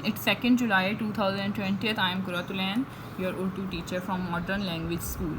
It's 2nd July 2020. I am Quratulain, your Urdu teacher from Modern Language School.